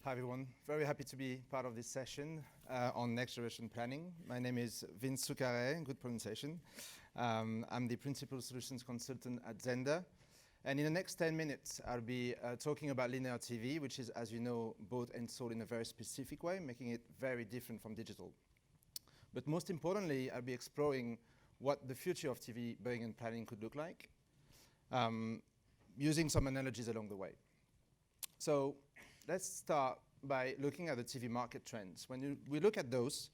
Hi everyone, very happy to be part of this session on next generation planning. My name is Vincent Soucaret, good pronunciation. I'm the Principal Solutions Consultant at Xandr. And in the next 10 minutes, I'll be talking about linear TV, which is, as you know, bought and sold in a very specific way, making it very different from digital. But most importantly, I'll be exploring what the future of TV buying and planning could look like, using some analogies along the way. So let's start by looking at the TV market trends. When we look at those,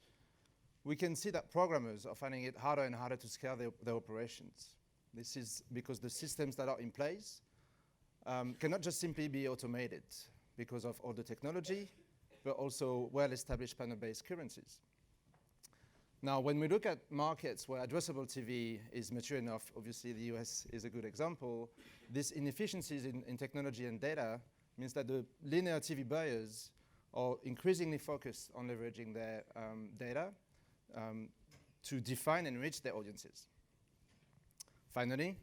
we can see that programmers are finding it harder and harder to scale their operations. This is because the systems that are in place cannot just simply be automated because of all the technology, but also well-established panel-based currencies. Now, when we look at markets where addressable TV is mature enough, obviously the US is a good example, these inefficiencies in technology and data means that the linear TV buyers are increasingly focused on leveraging their data to define and reach their audiences. Finally,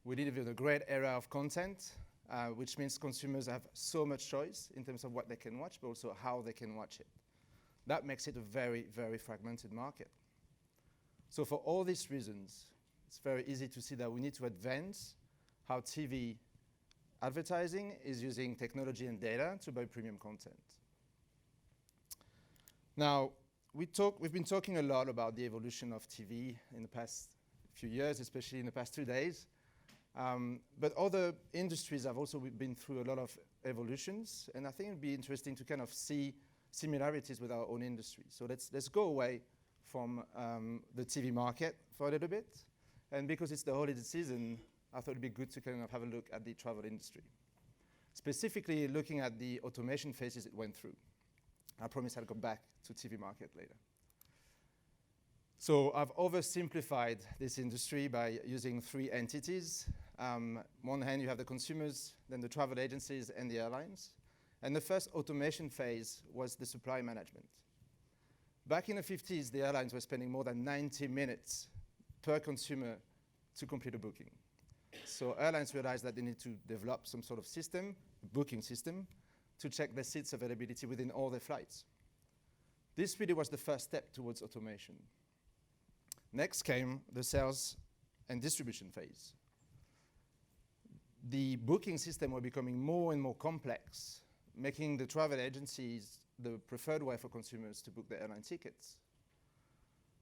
we live in a great era of content, which means consumers have so much choice in terms of what they can watch, but also how they can watch it. That makes it a very, very fragmented market. So for all these reasons, it's very easy to see that we need to advance how TV advertising is using technology and data to buy premium content. Now, we've been talking a lot about the evolution of TV in the past few years, especially in the past 2 days. But other industries have also been through a lot of evolutions, and I think it'd be interesting to kind of see similarities with our own industry. So let's go away from the TV market for a little bit. And because it's the holiday season, I thought it'd be good to kind of have a look at the travel industry. Specifically looking at the automation phases it went through. I promise I'll go back to TV market later. So I've oversimplified this industry by using 3 entities. One hand, you have the consumers, then the travel agencies and the airlines. And the first automation phase was the supply management. Back in the 50s, the airlines were spending more than 90 minutes per consumer to complete a booking. So airlines realized that they need to develop some sort of system, booking system, to check the seats availability within all their flights. This really was the first step towards automation. Next came the sales and distribution phase. The booking system were becoming more and more complex, making the travel agencies the preferred way for consumers to book their airline tickets.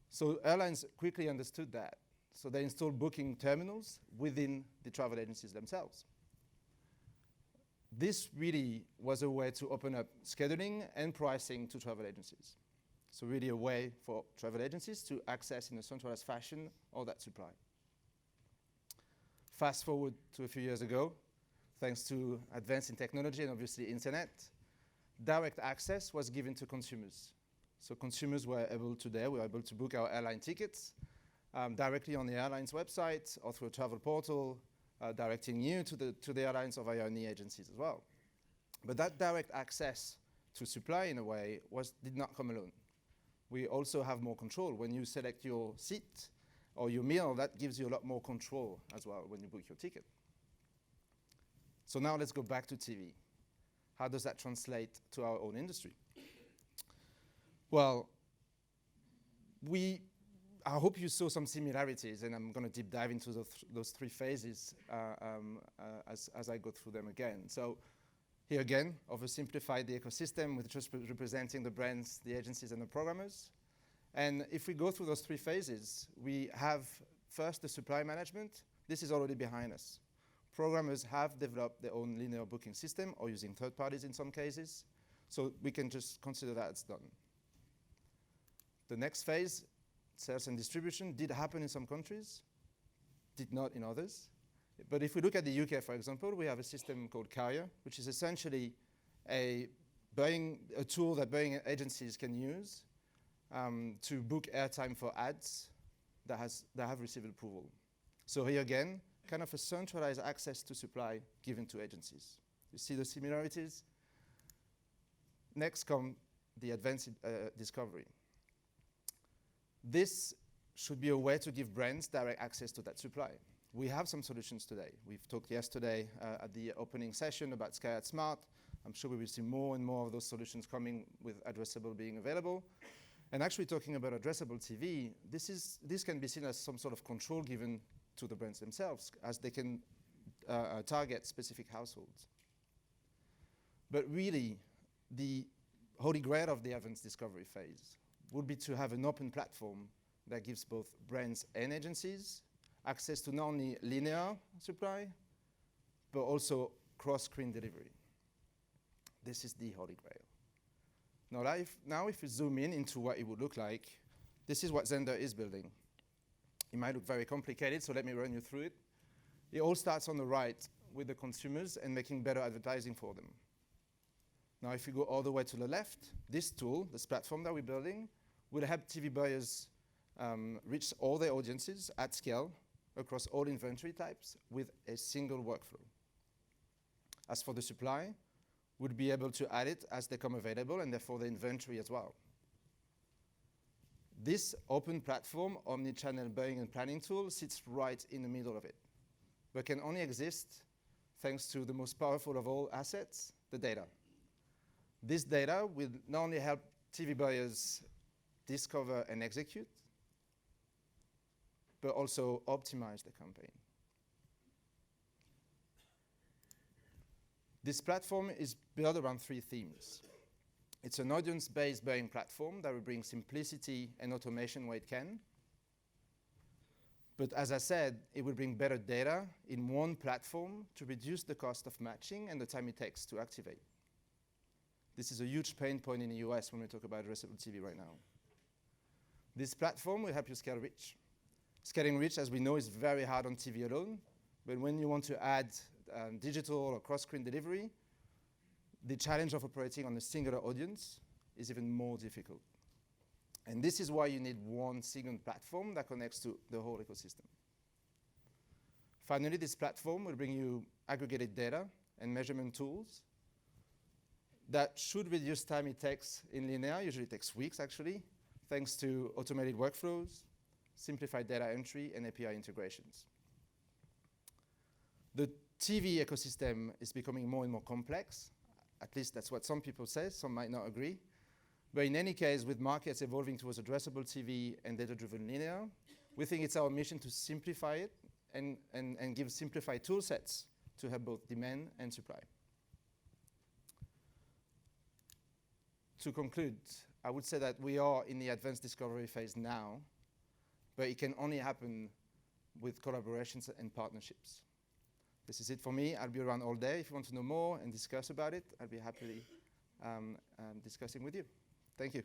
So airlines quickly understood that. So they installed booking terminals within the travel agencies themselves. This really was a way to open up scheduling and pricing to travel agencies. So really a way for travel agencies to access in a centralized fashion all that supply. Fast forward to a few years ago, thanks to advance in technology and obviously internet, direct access was given to consumers. So consumers were able to book our airline tickets directly on the airline's website or through a travel portal, directing you to the airlines or via any agencies as well. But that direct access to supply, in a way, did not come alone. We also have more control. When you select your seat or your meal, that gives you a lot more control as well when you book your ticket. So now let's go back to TV. How does that translate to our own industry? Well, I hope you saw some similarities, and I'm going to deep dive into those 3 phases as I go through them again. So here again, oversimplified the ecosystem with just representing the brands, the agencies, and the programmers. And if we go through those 3 phases, we have first the supply management. This is already behind us. Programmers have developed their own linear booking system or using third parties in some cases. So we can just consider that it's done. The next phase, sales and distribution, did happen in some countries, did not in others. But if we look at the UK, for example, we have a system called Carrier, which is essentially a tool that buying agencies can use to book airtime for ads that have received approval. So here again, kind of a centralized access to supply given to agencies. You see the similarities? Next come the advanced discovery. This should be a way to give brands direct access to that supply. We have some solutions today. We've talked yesterday at the opening session about SkyAd Smart, I'm sure we will see more and more of those solutions coming with Addressable being available. And actually talking about addressable TV, this can be seen as some sort of control given to the brands themselves, as they can target specific households. But really, the holy grail of the advanced discovery phase would be to have an open platform that gives both brands and agencies access to not only linear supply, but also cross-screen delivery. This is the holy grail. Now if we zoom in into what it would look like, this is what Xandr is building. It might look very complicated, so let me run you through it. It all starts on the right with the consumers and making better advertising for them. Now, if you go all the way to the left, this tool, this platform that we're building, will help TV buyers reach all their audiences at scale across all inventory types with a single workflow. As for the supply, we'll be able to add it as they come available, and therefore the inventory as well. This open platform, omni-channel buying and planning tool, sits right in the middle of it, but can only exist thanks to the most powerful of all assets, the data. This data will not only help TV buyers discover and execute, but also optimize the campaign. This platform is built around 3 themes. It's an audience-based buying platform that will bring simplicity and automation where it can. But as I said, it will bring better data in one platform to reduce the cost of matching and the time it takes to activate. This is a huge pain point in the US when we talk about addressable TV right now. This platform will help you scale reach. Scaling reach, as we know, is very hard on TV alone, but when you want to add digital or cross-screen delivery, the challenge of operating on a singular audience is even more difficult. And this is why you need one single platform that connects to the whole ecosystem. Finally, this platform will bring you aggregated data and measurement tools that should reduce time it takes in linear. Usually it takes weeks, actually, thanks to automated workflows, simplified data entry, and API integrations. The TV ecosystem is becoming more and more complex. At least that's what some people say. Some might not agree. But in any case, with markets evolving towards addressable TV and data-driven linear, we think it's our mission to simplify it and give simplified tool sets to help both demand and supply. To conclude, I would say that we are in the advanced discovery phase now, but it can only happen with collaborations and partnerships. This is it for me. I'll be around all day. If you want to know more and discuss about it, I'll be happily discussing with you. Thank you.